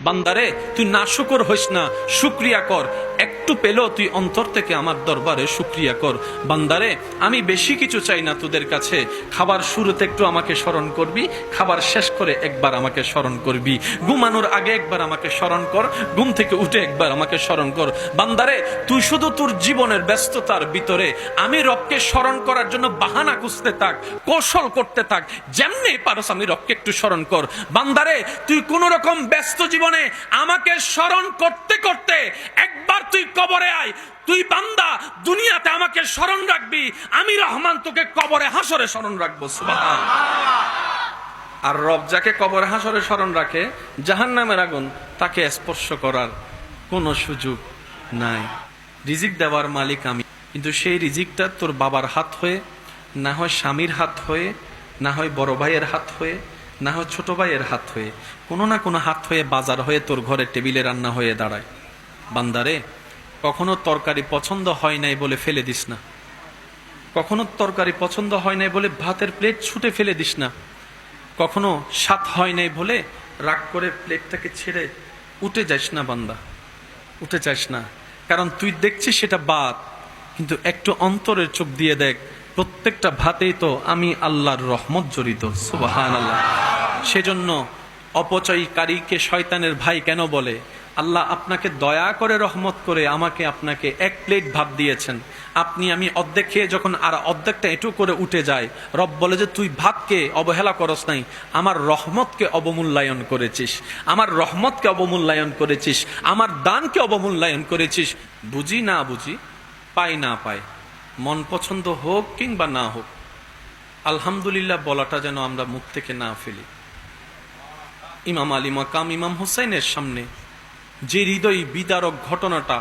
বান্দারে তুই নাশুকর হইস না, শুকরিয়া কর। একটু পেলেও তুই অন্তর থেকে আমার দরবারে শুকরিয়া কর। বান্দারে আমি বেশি কিছু চাই না তোদের কাছে। খাবার শুরুতে একটু আমাকে স্মরণ করবি, খাবার শেষ করে একবার আমাকে স্মরণ করবি, ঘুমানোর আগে একবার আমাকে স্মরণ কর, ঘুম থেকে উঠে একবার আমাকে স্মরণ কর। বান্দারে তুই শুধু তোর জীবনের ব্যস্ততার ভিতরে আমি রবকে স্মরণ করার জন্য বাহানা খুঁজতে থাক, কৌশল করতে থাক, যেমনি পারস আমি রবকে একটু স্মরণ কর। বান্দারে তুই কোন রকম ব্যস্ত জীবনে আমাকে স্মরণ করতে করতে একবার তুই কবরে আয়। তুই বান্দা দুনিয়াতে আমাকে স্মরণ রাখবি, আমি রহমান তোকে কবরে হাসরে স্মরণ রাখবো। সুবহানাল্লাহ। আর রব যাকে কবরে হাসরে স্মরণ রাখে, জাহান্নামের আগুন তাকে স্পর্শ করার কোনো সুযোগ নাই। রিজিক দেওয়ার মালিক আমি, কিন্তু সেই রিজিকটা তোর বাবার হাত হয়ে, না হয় স্বামীর হাত হয়ে, না হয় বড় ভাইয়ের হাত হয়ে, না হয় ছোট ভাইয়ের হাত হয়ে, কোনো না কোনো হাত হয়ে বাজার হয়ে তোর ঘরে টেবিলে রান্না হয়ে দাঁড়ায়। বান্দারে কখনো তরকারি পছন্দ হয় নাই বলে ফেলে দিস না, কখনো তরকারি পছন্দ হয় নাই বলে ভাতের প্লেট ছুটে ফেলে দিস না, কখনো স্বাদ হয় নাই বলে রাগ করে প্লেটটাকে ছেড়ে উঠে যাস না। বান্দা উঠে যাস না, কারণ তুই দেখছিস সেটা ভাত, কিন্তু একটু অন্তরের চোখ দিয়ে দেখ, প্রত্যেকটা ভাতেই তো আমি আল্লাহর রহমত জড়িত। সুবহানাল্লাহ। সেজন্য অপচয়কারীকে শয়তানের ভাই কেন বলে? আল্লাহ আপনাকে দয়া করে রহমত করে আমাকে আপনাকে এক প্লেট ভাত দিয়েছেন, আপনি আমি অর্ধেক খেয়ে যখন আর অর্ধেকটা এটু করে উঠে যায়, রব বলে যে তুই ভাতকে অবহেলা করস নাই, আমার রহমতকে অবমূল্যায়ন করেছিস, আমার রহমতকে অবমূল্যায়ন করেছিস, আমার দানকে অবমূল্যায়ন করেছিস। বুঝি না বুঝি, পাই না পাই, মন পছন্দ হোক কিংবা না হোক, আলহামদুলিল্লাহ বলাটা যেন আমরা মুখ থেকে না ফেলি। ইমাম আলী মাকাম ইমাম হুসাইনের সামনে যে হৃদয় বিদারক ঘটনাটা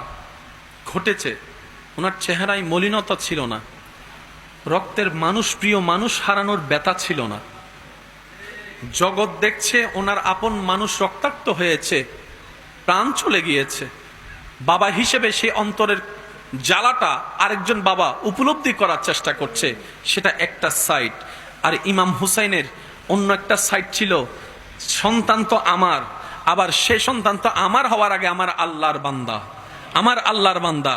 ঘটেছে, ওনার চেহারায় মলিনতা ছিল না, রক্তের মানুষ, প্রিয় মানুষ হারানোর ব্যথা ছিল না। জগৎ দেখছে ওনার আপন মানুষ রক্তাক্ত হয়েছে, প্রাণ চলে গিয়েছে। বাবা হিসেবে সেই অন্তরের জ্বালাটা আরেকজন বাবা উপলব্ধি করার চেষ্টা করছে, সেটা একটা সাইড। আর ইমাম হুসাইনের অন্য একটা সাইড ছিল, সন্তান তো আমার, আবার সে সন্তান তো আমার হওয়ার আগে আমার আল্লাহর বান্দা, আমার আল্লাহর বান্দা।